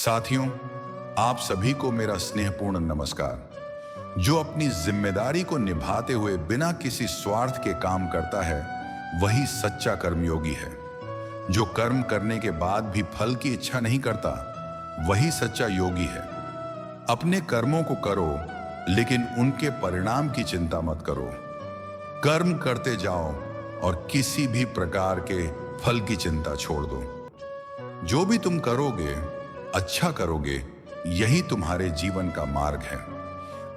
साथियों, आप सभी को मेरा स्नेहपूर्ण नमस्कार। जो अपनी जिम्मेदारी को निभाते हुए बिना किसी स्वार्थ के काम करता है, वही सच्चा कर्मयोगी है। जो कर्म करने के बाद भी फल की इच्छा नहीं करता, वही सच्चा योगी है। अपने कर्मों को करो, लेकिन उनके परिणाम की चिंता मत करो। कर्म करते जाओ और किसी भी प्रकार के फल की चिंता छोड़ दो। जो भी तुम करोगे, अच्छा करोगे, यही तुम्हारे जीवन का मार्ग है।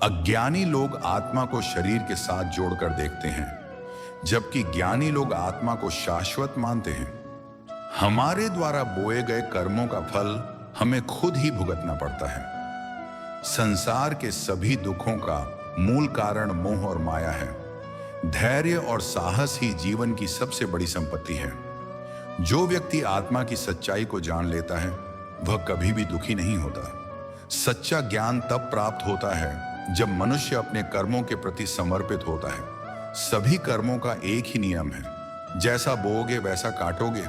अज्ञानी लोग आत्मा को शरीर के साथ जोड़कर देखते हैं, जबकि ज्ञानी लोग आत्मा को शाश्वत मानते हैं। हमारे द्वारा बोए गए कर्मों का फल हमें खुद ही भुगतना पड़ता है। संसार के सभी दुखों का मूल कारण मोह और माया है। धैर्य और साहस ही जीवन की सबसे बड़ी संपत्ति है। जो व्यक्ति आत्मा की सच्चाई को जान लेता है, वह कभी भी दुखी नहीं होता। सच्चा ज्ञान तब प्राप्त होता है जब मनुष्य अपने कर्मों के प्रति समर्पित होता है। सभी कर्मों का एक ही नियम है, जैसा बोओगे वैसा काटोगे।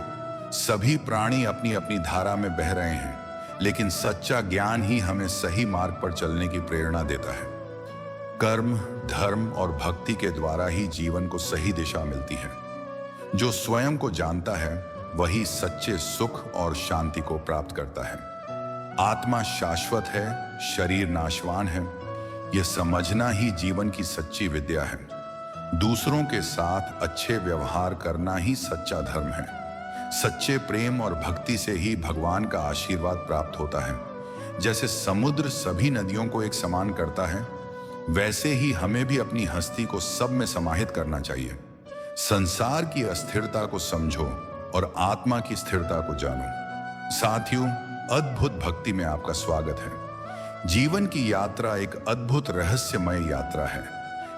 सभी प्राणी अपनी अपनी धारा में बह रहे हैं, लेकिन सच्चा ज्ञान ही हमें सही मार्ग पर चलने की प्रेरणा देता है। कर्म, धर्म और भक्ति के द्वारा ही जीवन को सही दिशा मिलती है। जो स्वयं को जानता है, वही सच्चे सुख और शांति को प्राप्त करता है। आत्मा शाश्वत है, शरीर नाशवान है। यह समझना ही जीवन की सच्ची विद्या है। दूसरों के साथ अच्छे व्यवहार करना ही सच्चा धर्म है। सच्चे प्रेम और भक्ति से ही भगवान का आशीर्वाद प्राप्त होता है। जैसे समुद्र सभी नदियों को एक समान करता है, वैसे ही हमें भी अपनी हस्ती को सब में समाहित करना चाहिए। संसार की अस्थिरता को समझो और आत्मा की स्थिरता को जानो। साथियों, अद्भुत भक्ति में आपका स्वागत है। जीवन की यात्रा एक अद्भुत रहस्यमय यात्रा है,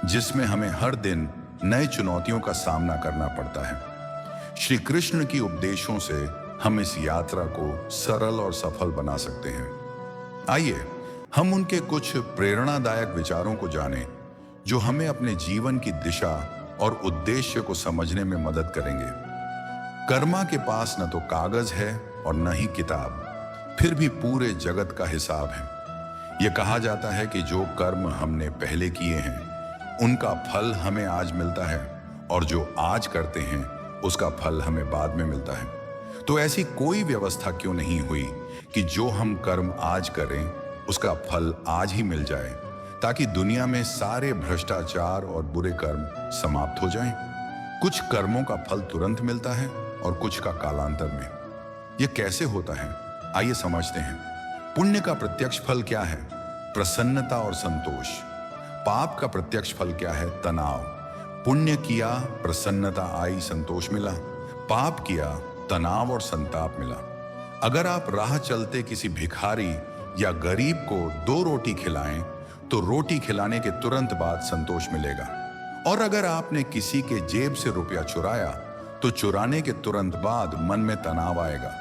जिसमें हमें हर दिन नए चुनौतियों का सामना करना पड़ता है। श्री कृष्ण की उपदेशों से हम इस यात्रा को सरल और सफल बना सकते हैं। आइए हम उनके कुछ प्रेरणादायक विचारों को जानें, जो हमें अपने जीवन की दिशा और उद्देश्य को समझने में मदद करेंगे। कर्मा के पास न तो कागज है और न ही किताब, फिर भी पूरे जगत का हिसाब है। यह कहा जाता है कि जो कर्म हमने पहले किए हैं, उनका फल हमें आज मिलता है, और जो आज करते हैं, उसका फल हमें बाद में मिलता है। तो ऐसी कोई व्यवस्था क्यों नहीं हुई कि जो हम कर्म आज करें, उसका फल आज ही मिल जाए, ताकि दुनिया में सारे भ्रष्टाचार और बुरे कर्म समाप्त हो जाएं। कुछ कर्मों का फल तुरंत मिलता है और कुछ का कालांतर में। यह कैसे होता है, आइए समझते हैं। पुण्य का प्रत्यक्ष फल क्या है? प्रसन्नता और संतोष। पाप का प्रत्यक्ष फल क्या है? तनाव। पुण्य किया, प्रसन्नता आई, संतोष मिला। पाप किया, तनाव और संताप मिला। अगर आप राह चलते किसी भिखारी या गरीब को 2 रोटी खिलाएं, तो रोटी खिलाने के तुरंत बाद संतोष मिलेगा। और अगर आपने किसी के जेब से रुपया चुराया, तो चुराने के तुरंत बाद मन में तनाव आएगा।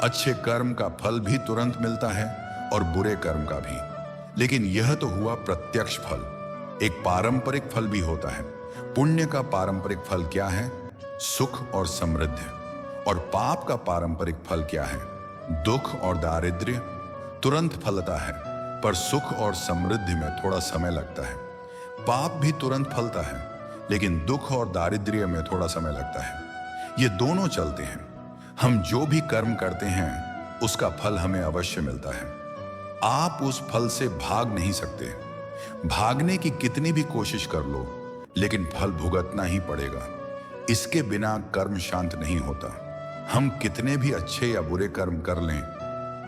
अच्छे कर्म का फल भी तुरंत मिलता है और बुरे कर्म का भी, लेकिन यह तो हुआ प्रत्यक्ष फल। एक पारंपरिक फल भी होता है। पुण्य का पारंपरिक फल क्या है? सुख और समृद्धि। और पाप का पारंपरिक फल क्या है? दुख और दारिद्र्य। तुरंत फलता है, पर सुख और समृद्धि में थोड़ा समय लगता है। पाप भी तुरंत फलता है, लेकिन दुख और दारिद्र्य में थोड़ा समय लगता है। ये दोनों चलते हैं। हम जो भी कर्म करते हैं, उसका फल हमें अवश्य मिलता है। आप उस फल से भाग नहीं सकते। भागने की कितनी भी कोशिश कर लो, लेकिन फल भुगतना ही पड़ेगा। इसके बिना कर्म शांत नहीं होता। हम कितने भी अच्छे या बुरे कर्म कर लें,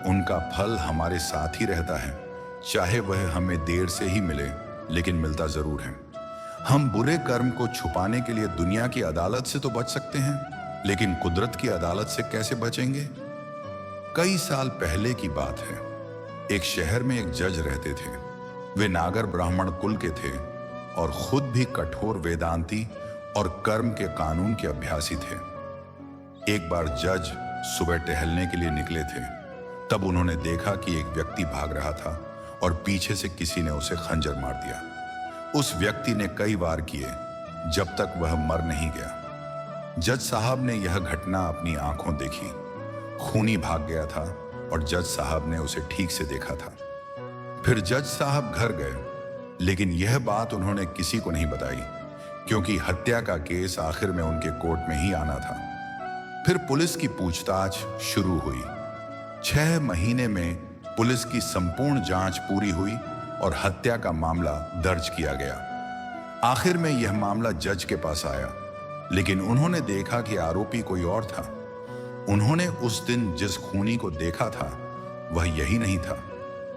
उनका फल हमारे साथ ही रहता है। चाहे वह हमें देर से ही मिले, लेकिन मिलता जरूर है। हम बुरे कर्म को छुपाने के लिए दुनिया की अदालत से तो बच सकते हैं, लेकिन कुदरत की अदालत से कैसे बचेंगे? कई साल पहले की बात है। एक शहर में एक जज रहते थे। वे नागर ब्राह्मण कुल के थे और खुद भी कठोर वेदांती और कर्म के कानून के अभ्यासी थे। एक बार जज सुबह टहलने के लिए निकले थे। तब उन्होंने देखा कि एक व्यक्ति भाग रहा था और पीछे से किसी ने उसे खंजर मार दिया। उस व्यक्ति ने कई वार किए, जब तक वह मर नहीं गया। जज साहब ने यह घटना अपनी आंखों देखी। खूनी भाग गया था और जज साहब ने उसे ठीक से देखा था। फिर जज साहब घर गए, लेकिन यह बात उन्होंने किसी को नहीं बताई, क्योंकि हत्या का केस आखिर में उनके कोर्ट में ही आना था। फिर पुलिस की पूछताछ शुरू हुई। 6 महीने में पुलिस की संपूर्ण जांच पूरी हुई और हत्या का मामला दर्ज किया गया। आखिर में यह मामला जज के पास आया, लेकिन उन्होंने देखा कि आरोपी कोई और था। उन्होंने उस दिन जिस खूनी को देखा था वह यही नहीं था।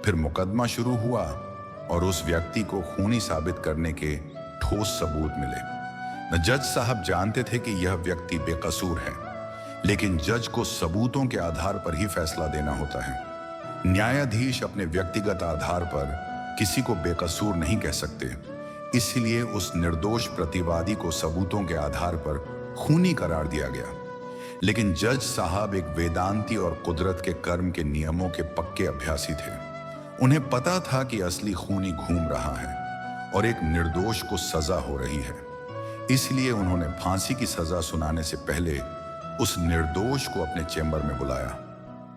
फिर मुकदमा शुरू हुआ और उस व्यक्ति को खूनी साबित करने के ठोस सबूत मिले। न जज साहब जानते थे कि यह व्यक्ति बेकसूर है, लेकिन जज को सबूतों के आधार पर ही फैसला देना होता है। न्यायाधीश अपने व्यक्तिगत आधार पर किसी को बेकसूर नहीं कह सकते, इसलिए उस निर्दोष प्रतिवादी को सबूतों के आधार पर खूनी करार दिया गया। लेकिन जज साहब एक वेदांती और कुदरत के कर्म के नियमों के पक्के अभ्यासी थे। उन्हें पता था कि असली खूनी घूम रहा है और एक निर्दोष को सजा हो रही है। इसलिए उन्होंने फांसी की सजा सुनाने से पहले उस निर्दोष को अपने चेंबर में बुलाया।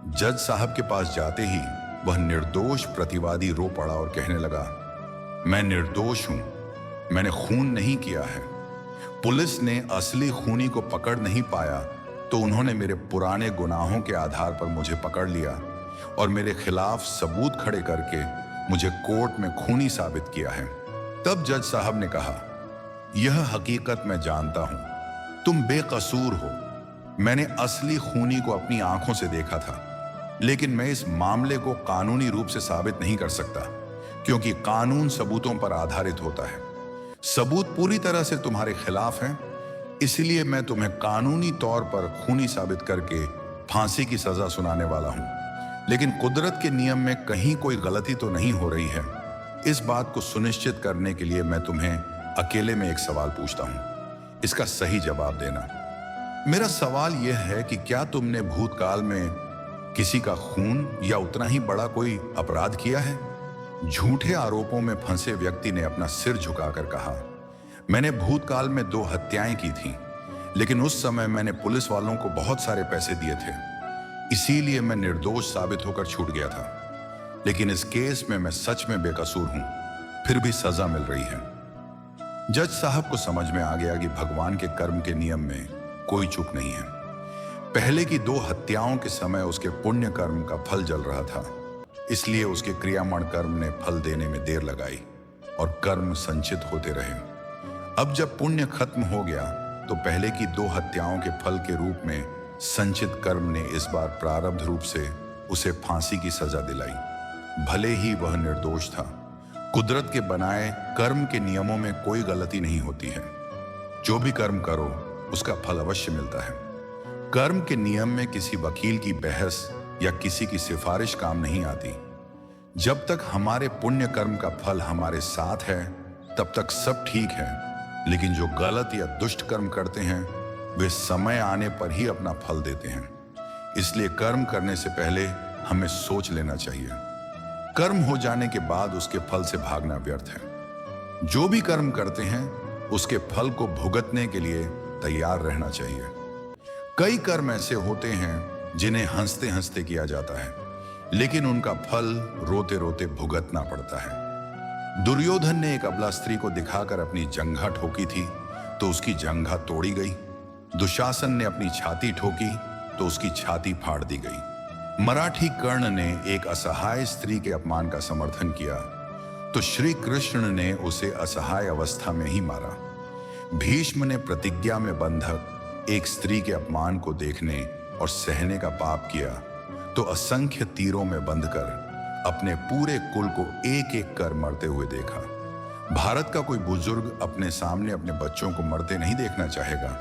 जज साहब के पास जाते ही वह निर्दोष प्रतिवादी रो पड़ा और कहने लगा, मैं निर्दोष हूं, मैंने खून नहीं किया है। पुलिस ने असली खूनी को पकड़ नहीं पाया तो उन्होंने मेरे पुराने गुनाहों के आधार पर मुझे पकड़ लिया और मेरे खिलाफ सबूत खड़े करके मुझे कोर्ट में खूनी साबित किया है। तब जज साहब ने कहा, यह हकीकत मैं जानता हूं, तुम बेकसूर हो। मैंने असली खूनी को अपनी आंखों से देखा था, लेकिन मैं इस मामले को कानूनी रूप से साबित नहीं कर सकता, क्योंकि कानून सबूतों पर आधारित होता है। सबूत पूरी तरह से तुम्हारे खिलाफ हैं, इसलिए मैं तुम्हें कानूनी तौर पर खूनी साबित करके फांसी की सजा सुनाने वाला हूं। लेकिन कुदरत के नियम में कहीं कोई गलती तो नहीं हो रही है। इस बात को सुनिश्चित करने के लिए मैं तुम्हें अकेले में एक सवाल पूछता हूं, इसका सही जवाब देना। मेरा सवाल यह है कि क्या तुमने भूतकाल में किसी का खून या उतना ही बड़ा कोई अपराध किया है? झूठे आरोपों में फंसे व्यक्ति ने अपना सिर झुकाकर कहा, मैंने भूतकाल में 2 हत्याएं की थीं, लेकिन उस समय मैंने पुलिस वालों को बहुत सारे पैसे दिए थे, इसीलिए मैं निर्दोष साबित होकर छूट गया था। लेकिन इस केस में मैं सच में बेकसूर हूं, फिर भी सजा मिल रही है। जज साहब को समझ में आ गया कि भगवान के कर्म के नियम में कोई चूक नहीं है। पहले की 2 हत्याओं के समय उसके पुण्य कर्म का फल जल रहा था, इसलिए उसके क्रियामण कर्म ने फल देने में देर लगाई और कर्म संचित होते रहे। अब जब पुण्य खत्म हो गया तो पहले की 2 हत्याओं के फल के रूप में संचित कर्म ने इस बार प्रारब्ध रूप से उसे फांसी की सजा दिलाई। भले ही वह निर्दोष था, कुदरत के बनाए कर्म के नियमों में कोई गलती नहीं होती है। जो भी कर्म करो उसका फल अवश्य मिलता है। कर्म के नियम में किसी वकील की बहस या किसी की सिफारिश काम नहीं आती। जब तक हमारे पुण्य कर्म का फल हमारे साथ है तब तक सब ठीक है, लेकिन जो गलत या दुष्ट कर्म करते हैं वे समय आने पर ही अपना फल देते हैं। इसलिए कर्म करने से पहले हमें सोच लेना चाहिए। कर्म हो जाने के बाद उसके फल से भागना व्यर्थ है। जो भी कर्म करते हैं उसके फल को भुगतने के लिए तैयार रहना चाहिए। कई कर्म ऐसे होते हैं जिन्हें हंसते हंसते किया जाता है, लेकिन उनका फल रोते रोते भुगतना पड़ता है। दुर्योधन ने एक अबला स्त्री को दिखाकर अपनी जंघा ठोकी थी तो उसकी जंघा तोड़ी गई। दुशासन ने अपनी छाती ठोकी तो उसकी छाती फाड़ दी गई। मराठी कर्ण ने एक असहाय स्त्री के अपमान का समर्थन किया तो श्री कृष्ण ने उसे असहाय अवस्था में ही मारा। भीष्म ने प्रतिज्ञा में बंधक एक स्त्री के अपमान को देखने और सहने का पाप किया तो असंख्य तीरों में बंधकर अपने पूरे कुल को एक एक कर मरते हुए देखा। भारत का कोई बुजुर्ग अपने सामने अपने बच्चों को मरते नहीं देखना चाहेगा,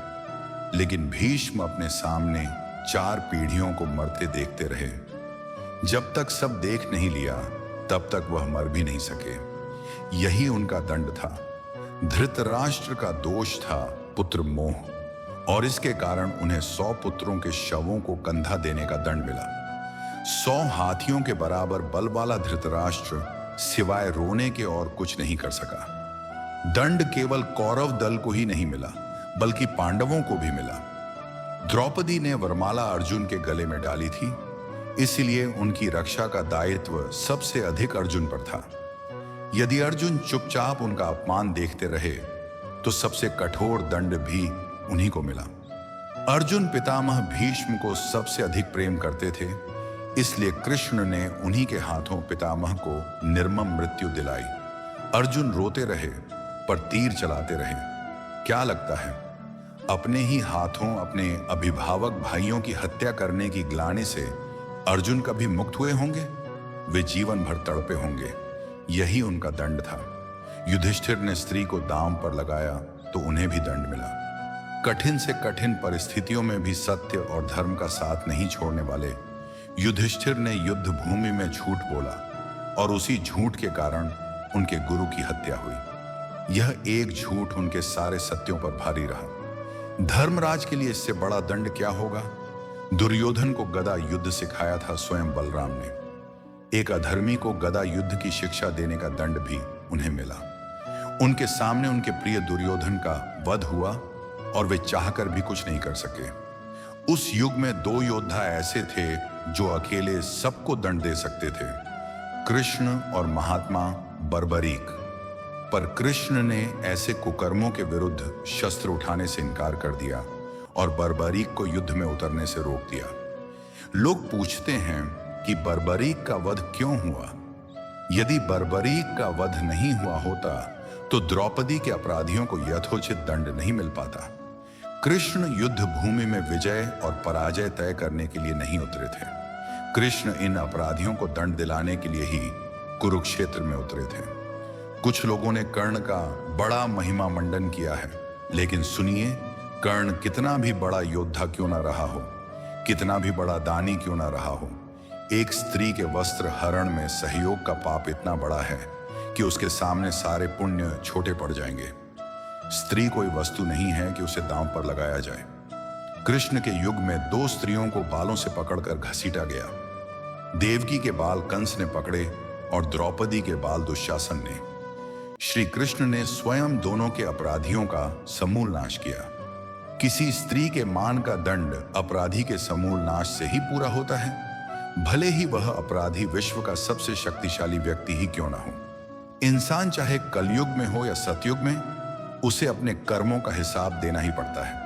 लेकिन भीष्म अपने सामने 4 पीढ़ियों को मरते देखते रहे। जब तक सब देख नहीं लिया तब तक वह मर भी नहीं सके। यही उनका दंड था। धृतराष्ट्र का दोष था पुत्र मोह, और इसके कारण उन्हें 100 पुत्रों के शवों को कंधा देने का दंड मिला। 100 हाथियों के बराबर बल वाला धृतराष्ट्र सिवाय रोने के और कुछ नहीं कर सका। दंड केवल कौरव दल को ही नहीं मिला, बल्कि पांडवों को भी मिला। द्रौपदी ने वरमाला अर्जुन के गले में डाली थी, इसलिए उनकी रक्षा का दायित्व सबसे अधिक अर्जुन पर था। यदि अर्जुन चुपचाप उनका अपमान देखते रहे तो सबसे कठोर दंड भी उन्हीं को मिला। अर्जुन पितामह भीष्म को सबसे अधिक प्रेम करते थे, इसलिए कृष्ण ने उन्हीं के हाथों पितामह को निर्मम मृत्यु दिलाई। अर्जुन रोते रहे पर तीर चलाते रहे। क्या लगता है, अपने ही हाथों अपने अभिभावक भाइयों की हत्या करने की ग्लानि से अर्जुन कभी मुक्त हुए होंगे? वे जीवन भर तड़पे होंगे। यही उनका दंड था। युधिष्ठिर ने स्त्री को दांव पर लगाया तो उन्हें भी दंड मिला। कठिन से कठिन परिस्थितियों में भी सत्य और धर्म का साथ नहीं छोड़ने वाले युधिष्ठिर ने युद्ध भूमि में झूठ बोला और उसी झूठ के कारण उनके गुरु की हत्या हुई। यह एक झूठ उनके सारे सत्यों पर भारी रहा। धर्मराज के लिए इससे बड़ा दंड क्या होगा? दुर्योधन को गदा युद्ध सिखाया था स्वयं बलराम ने। एक अधर्मी को गदा युद्ध की शिक्षा देने का दंड भी उन्हें मिला। उनके सामने उनके प्रिय दुर्योधन का वध हुआ और वे चाहकर भी कुछ नहीं कर सके। उस युग में दो योद्धा ऐसे थे जो अकेले सबको दंड दे सकते थे, कृष्ण और महात्मा बर्बरीक। पर कृष्ण ने ऐसे कुकर्मों के विरुद्ध शस्त्र उठाने से इनकार कर दिया और बर्बरीक को युद्ध में उतरने से रोक दिया। लोग पूछते हैं कि बर्बरीक का वध क्यों हुआ? यदि बर्बरीक का वध नहीं हुआ होता तो द्रौपदी के अपराधियों को यथोचित दंड नहीं मिल पाता। कृष्ण युद्ध भूमि में विजय और पराजय तय करने के लिए नहीं उतरे थे। कृष्ण इन अपराधियों को दंड दिलाने के लिए ही कुरुक्षेत्र में उतरे थे। कुछ लोगों ने कर्ण का बड़ा महिमा मंडन किया है, लेकिन सुनिए, कर्ण कितना भी बड़ा योद्धा क्यों ना रहा हो, कितना भी बड़ा दानी क्यों ना रहा हो, एक स्त्री के वस्त्र हरण में सहयोग का पाप इतना बड़ा है कि उसके सामने सारे पुण्य छोटे पड़ जाएंगे। स्त्री कोई वस्तु नहीं है कि उसे दांव पर लगाया जाए। कृष्ण के युग में दो स्त्रियों को बालों से पकड़कर घसीटा गया। देवकी के बाल कंस ने पकड़े और द्रौपदी के बाल दुशासन ने। श्री कृष्ण ने स्वयं दोनों के अपराधियों का समूल नाश किया। किसी स्त्री के मान का दंड अपराधी के समूल नाश से ही पूरा होता है, भले ही वह अपराधी विश्व का सबसे शक्तिशाली व्यक्ति ही क्यों ना हो। इंसान चाहे कलयुग में हो या सतयुग में, उसे अपने कर्मों का हिसाब देना ही पड़ता है।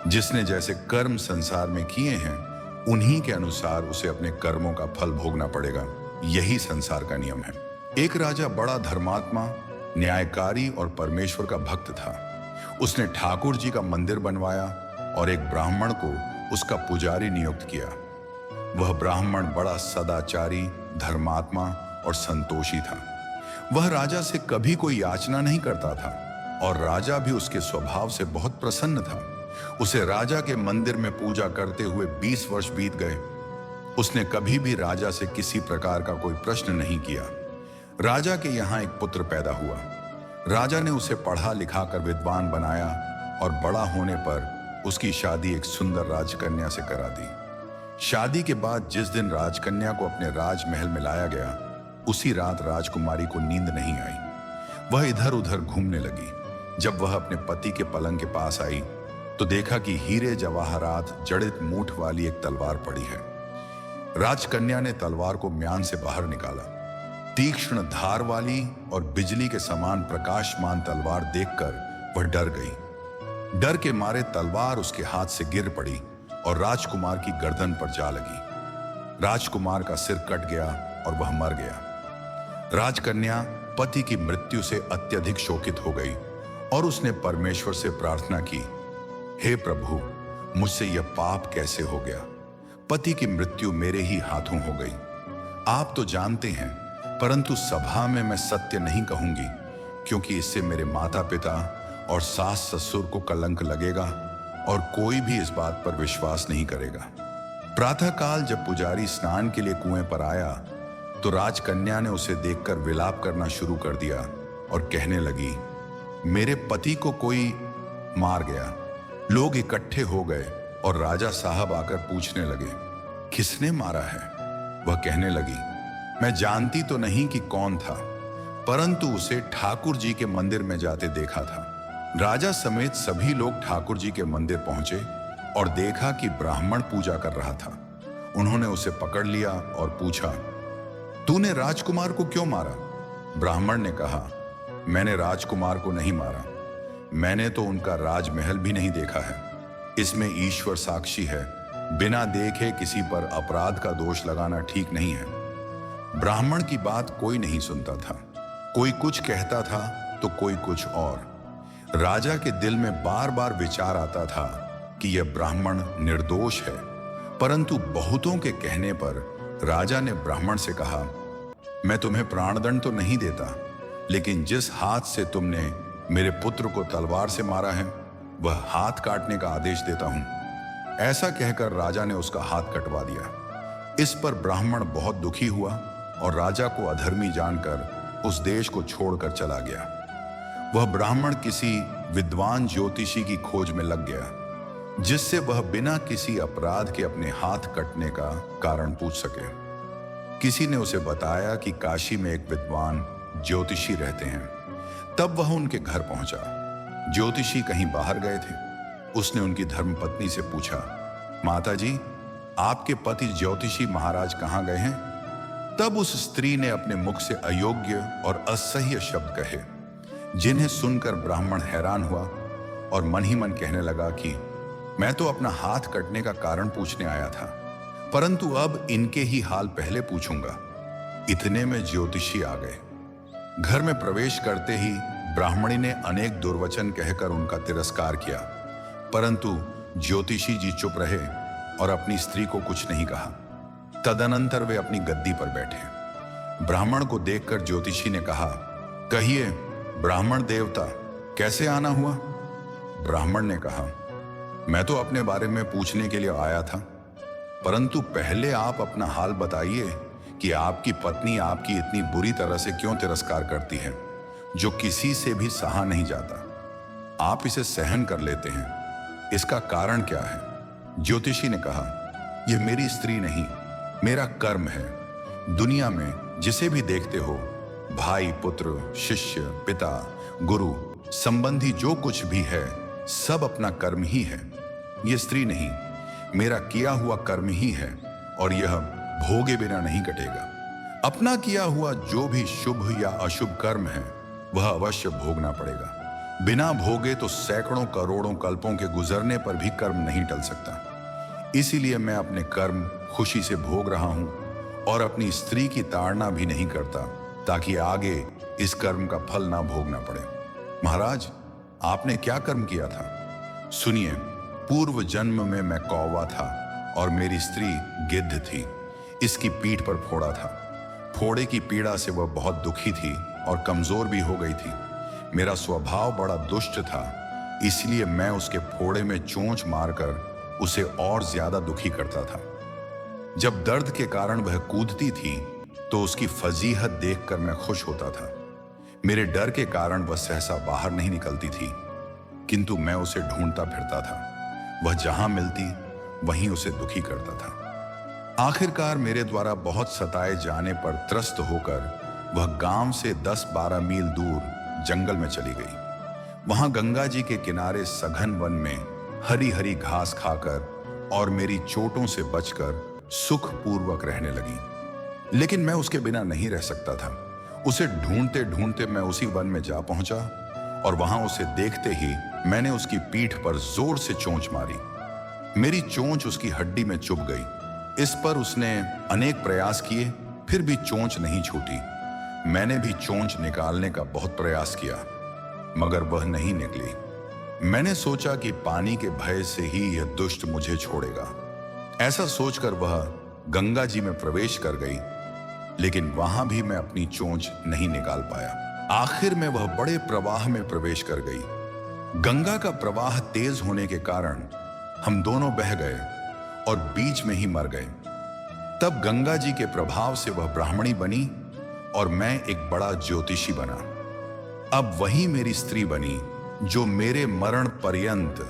जिसने जैसे कर्म संसार में किए हैं, उन्हीं के अनुसार उसे अपने कर्मों का फल भोगना पड़ेगा। यही संसार का नियम है। एक राजा बड़ा धर्मात्मा, न्यायकारी और परमेश्वर का भक्त था। उसने ठाकुर जी का मंदिर बनवाया और एक ब्राह्मण को उसका पुजारी नियुक्त किया। वह ब्राह्मण बड़ा सदाचारी, धर्मात्मा और संतोषी था। वह राजा से कभी कोई याचना नहीं करता था और राजा भी उसके स्वभाव से बहुत प्रसन्न था। उसे राजा के मंदिर में पूजा करते हुए 20 वर्ष बीत गए। उसने कभी भी राजा से किसी प्रकार का कोई प्रश्न नहीं किया। राजा के यहाँ एक पुत्र पैदा हुआ। राजा ने उसे पढ़ा लिखा कर विद्वान बनाया और बड़ा होने पर उसकी शादी एक सुंदर राजकन्या से करा दी। शादी के बाद जिस दिन राजकन्या को अपने राजमहल में लाया गया, उसी रात राजकुमारी को नींद नहीं आई। वह इधर उधर घूमने लगी। जब वह अपने पति के पलंग के पास आई तो देखा कि हीरे जवाहरात जड़ित मूठ वाली एक तलवार पड़ी है। राजकन्या ने तलवार को म्यान से बाहर निकाला। तीक्ष्ण धार वाली और बिजली के समान प्रकाशमान तलवार देखकर वह डर गई। डर के मारे तलवार उसके हाथ से गिर पड़ी और राजकुमार की गर्दन पर जा लगी। राजकुमार का सिर कट गया और वह मर गया। राजकन्या पति की मृत्यु से अत्यधिक शोकित हो गई और उसने परमेश्वर से प्रार्थना की, हे प्रभु, मुझसे यह पाप कैसे हो गया? पति की मृत्यु मेरे ही हाथों हो गई। आप तो जानते हैं, परंतु सभा में मैं सत्य नहीं कहूंगी, क्योंकि इससे मेरे माता पिता और सास ससुर को कलंक लगेगा और कोई भी इस बात पर विश्वास नहीं करेगा। प्रातःकाल जब पुजारी स्नान के लिए कुएं पर आया तो राजकन्या ने उसे देखकर विलाप करना शुरू कर दिया और कहने लगी, मेरे पति को कोई मार गया। लोग इकट्ठे हो गए और राजा साहब आकर पूछने लगे, किसने मारा है? वह कहने लगी, मैं जानती तो नहीं कि कौन था, परंतु उसे ठाकुर जी के मंदिर में जाते देखा था। राजा समेत सभी लोग ठाकुर जी के मंदिर पहुंचे और देखा कि ब्राह्मण पूजा कर रहा था। उन्होंने उसे पकड़ लिया और पूछा, तूने राजकुमार को क्यों मारा? ब्राह्मण ने कहा, मैंने राजकुमार को नहीं मारा, मैंने तो उनका राजमहल भी नहीं देखा है। इसमें ईश्वर साक्षी है, बिना देखे किसी पर अपराध का दोष लगाना ठीक नहीं है। ब्राह्मण की बात कोई नहीं सुनता था, कोई कुछ कहता था तो कोई कुछ और। राजा के दिल में बार बार विचार आता था कि यह ब्राह्मण निर्दोष है, परंतु बहुतों के कहने पर राजा ने ब्राह्मण से कहा, मैं तुम्हें प्राणदंड तो नहीं देता, लेकिन जिस हाथ से तुमने मेरे पुत्र को तलवार से मारा है वह हाथ काटने का आदेश देता हूं। ऐसा कहकर राजा ने उसका हाथ कटवा दिया। इस पर ब्राह्मण बहुत दुखी हुआ और राजा को अधर्मी जानकर उस देश को छोड़कर चला गया। वह ब्राह्मण किसी विद्वान ज्योतिषी की खोज में लग गया, जिससे वह बिना किसी अपराध के अपने हाथ कटने का कारण पूछ सके। किसी ने उसे बताया कि काशी में एक विद्वान ज्योतिषी रहते हैं। तब वह उनके घर पहुंचा। ज्योतिषी कहीं बाहर गए थे। उसने उनकी धर्मपत्नी से पूछा, माता जी, आपके पति ज्योतिषी महाराज कहाँ गए हैं? तब उस स्त्री ने अपने मुख से अयोग्य और असह्य शब्द कहे, जिन्हें सुनकर ब्राह्मण हैरान हुआ और मन ही मन कहने लगा कि मैं तो अपना हाथ कटने का कारण पूछने आया था, परंतु अब इनके ही हाल पहले पूछूंगा। इतने में ज्योतिषी आ गए। घर में प्रवेश करते ही ब्राह्मणी ने अनेक दुर्वचन कहकर उनका तिरस्कार किया, परंतु ज्योतिषी जी चुप रहे और अपनी स्त्री को कुछ नहीं कहा। तदनंतर वे अपनी गद्दी पर बैठे। ब्राह्मण को देखकर ज्योतिषी ने कहा, कहिए ब्राह्मण देवता, कैसे आना हुआ? ब्राह्मण ने कहा, मैं तो अपने बारे में पूछने के लिए आया था, परंतु पहले आप अपना हाल बताइए कि आपकी पत्नी आपकी इतनी बुरी तरह से क्यों तिरस्कार करती है, जो किसी से भी सहा नहीं जाता। आप इसे सहन कर लेते हैं, इसका कारण क्या है? ज्योतिषी ने कहा, यह मेरी स्त्री नहीं, मेरा कर्म है। दुनिया में जिसे भी देखते हो, भाई, पुत्र, शिष्य, पिता, गुरु, संबंधी, जो कुछ भी है, सब अपना कर्म ही है। यह स्त्री नहीं, मेरा किया हुआ कर्म ही है और यह भोगे बिना नहीं कटेगा। अपना किया हुआ जो भी शुभ या अशुभ कर्म है वह अवश्य भोगना पड़ेगा। बिना भोगे तो सैकड़ों करोड़ों कल्पों के गुजरने पर भी कर्म नहीं टल सकता। इसीलिए मैं अपने कर्म खुशी से भोग रहा हूं और अपनी स्त्री की ताड़ना भी नहीं करता, ताकि आगे इस कर्म का फल ना भोगना पड़े। महाराज, आपने क्या कर्म किया था? सुनिए, पूर्व जन्म में मैं कौवा था और मेरी स्त्री गिद्ध थी। इसकी पीठ पर फोड़ा था। फोड़े की पीड़ा से वह बहुत दुखी थी और कमजोर भी हो गई थी। मेरा स्वभाव बड़ा दुष्ट था, इसलिए मैं उसके फोड़े में चोंच मारकर उसे और ज्यादा दुखी करता था। जब दर्द के कारण वह कूदती थी तो उसकी फजीहत देखकर मैं खुश होता था। मेरे डर के कारण वह सहसा बाहर नहीं निकलती थी, किंतु मैं उसे ढूंढता फिरता था। वह जहां मिलती वहीं उसे दुखी करता था। आखिरकार मेरे द्वारा बहुत सताए जाने पर त्रस्त होकर वह गांव से 10-12 मील दूर जंगल में चली गई। वहां गंगा जी के किनारे सघन वन में हरी हरी घास खाकर और मेरी चोटों से बचकर सुखपूर्वक रहने लगी। लेकिन मैं उसके बिना नहीं रह सकता था। उसे ढूंढते ढूंढते मैं उसी वन में जा पहुंचा और वहां उसे देखते ही मैंने उसकी पीठ पर जोर से चोंच मारी। मेरी चोंच उसकी हड्डी में चुभ गई। इस पर उसने अनेक प्रयास किए, फिर भी चोंच नहीं छूटी। मैंने भी चोंच निकालने का बहुत प्रयास किया, मगर वह नहीं निकली। मैंने सोचा कि पानी के भय से ही यह दुष्ट मुझे छोड़ेगा। ऐसा सोचकर वह गंगा जी में प्रवेश कर गई, लेकिन वहां भी मैं अपनी चोंच नहीं निकाल पाया। आखिर में वह बड़े प्रवाह में प्रवेश कर गई। गंगा का प्रवाह तेज होने के कारण हम दोनों बह गए और बीच में ही मर गए। तब गंगा जी के प्रभाव से वह ब्राह्मणी बनी और मैं एक बड़ा ज्योतिषी बना। अब वही मेरी स्त्री बनी, जो मेरे मरण पर्यंत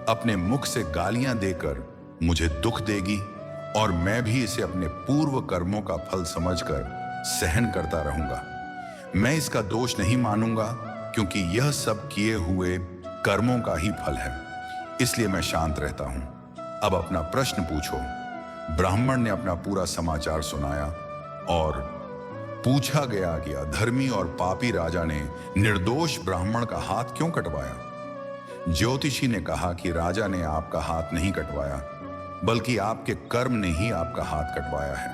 अपने मुख से गालियां देकर मुझे दुख देगी और मैं भी इसे अपने पूर्व कर्मों का फल समझकर सहन करता रहूंगा। मैं इसका दोष नहीं मानूंगा, क्योंकि यह सब किए हुए कर्मों का ही फल है। इसलिए मैं शांत रहता हूं। अब अपना प्रश्न पूछो। ब्राह्मण ने अपना पूरा समाचार सुनाया और पूछा गया कि अधर्मी और पापी राजा ने निर्दोष ब्राह्मण का हाथ क्यों कटवाया। ज्योतिषी ने कहा कि राजा ने आपका हाथ नहीं कटवाया, बल्कि आपके कर्म ने ही आपका हाथ कटवाया है।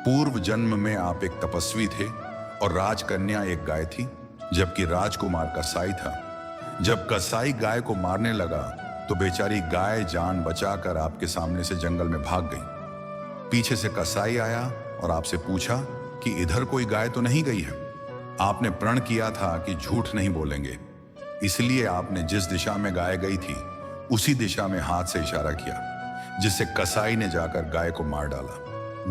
पूर्व जन्म में आप एक तपस्वी थे और राजकन्या एक गाय थी, जबकि राजकुमार कसाई था। जब कसाई गाय को मारने लगा तो बेचारी गाय जान बचाकर आपके सामने से जंगल में भाग गई। पीछे से कसाई आया और आपसे पूछा कि इधर कोई गाय तो नहीं गई है। आपने प्रण किया था कि झूठ नहीं बोलेंगे, इसलिए आपने जिस दिशा में गाय गई थी उसी दिशा में हाथ से इशारा किया, जिससे कसाई ने जाकर गाय को मार डाला।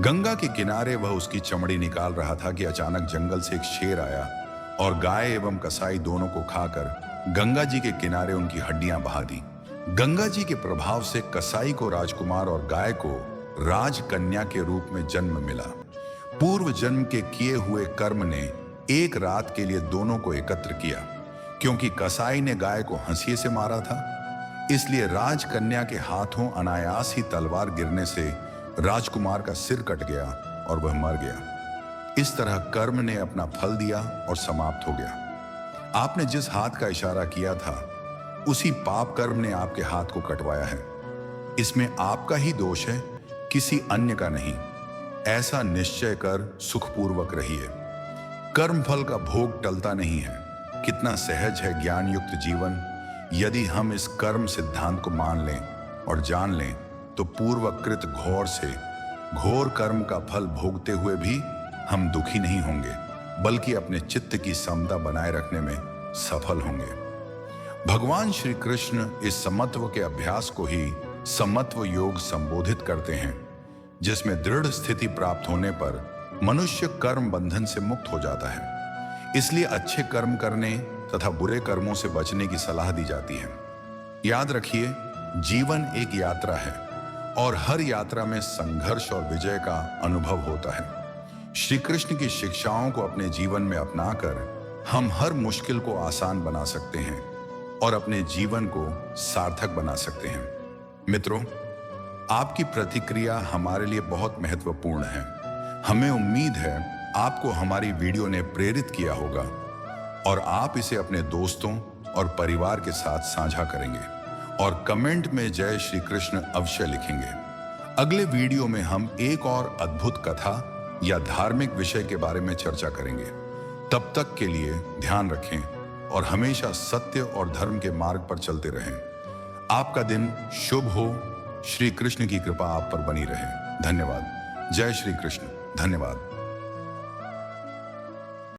गंगा के किनारे वह उसकी चमड़ी निकाल रहा था कि अचानक जंगल से एक शेर आया और गाय एवं कसाई दोनों को खाकर गंगा जी के किनारे उनकी हड्डियां बहा दी। गंगा जी के प्रभाव से कसाई को राजकुमार और गाय को राजकन्या के रूप में जन्म मिला। पूर्व जन्म के किए हुए कर्म ने एक रात के लिए दोनों को एकत्र किया। क्योंकि कसाई ने गाय को हंसिए से मारा था, इसलिए राजकन्या के हाथों अनायास ही तलवार गिरने से राजकुमार का सिर कट गया और वह मर गया। इस तरह कर्म ने अपना फल दिया और समाप्त हो गया। आपने जिस हाथ का इशारा किया था उसी पाप कर्म ने आपके हाथ को कटवाया है। इसमें आपका ही दोष है, किसी अन्य का नहीं। ऐसा निश्चय कर सुखपूर्वक रहिए। कर्म फल का भोग टलता नहीं है। कितना सहज है ज्ञान युक्त जीवन। यदि हम इस कर्म सिद्धांत को मान लें और जान लें तो पूर्वकृत घोर कर्म का फल भोगते हुए भी हम दुखी नहीं होंगे, बल्कि अपने चित्त की समता बनाए रखने में सफल होंगे। भगवान श्री कृष्ण इस समत्व के अभ्यास को ही समत्व योग संबोधित करते हैं, जिसमें दृढ़ स्थिति प्राप्त होने पर मनुष्य कर्म बंधन से मुक्त हो जाता है। इसलिए अच्छे कर्म करने तथा बुरे कर्मों से बचने की सलाह दी जाती है। याद रखिए, जीवन एक यात्रा है और हर यात्रा में संघर्ष और विजय का अनुभव होता है। श्री कृष्ण की शिक्षाओं को अपने जीवन में अपनाकर हम हर मुश्किल को आसान बना सकते हैं और अपने जीवन को सार्थक बना सकते हैं। मित्रों, आपकी प्रतिक्रिया हमारे लिए बहुत महत्वपूर्ण है। हमें उम्मीद है आपको हमारी वीडियो ने प्रेरित किया होगा और आप इसे अपने दोस्तों और परिवार के साथ साझा करेंगे और कमेंट में जय श्री कृष्ण अवश्य लिखेंगे। अगले वीडियो में हम एक और अद्भुत कथा या धार्मिक विषय के बारे में चर्चा करेंगे। तब तक के लिए ध्यान रखें और हमेशा सत्य और धर्म के मार्ग पर चलते रहें। आपका दिन शुभ हो। श्री कृष्ण की कृपा आप पर बनी रहे। धन्यवाद। जय श्री कृष्ण। धन्यवाद।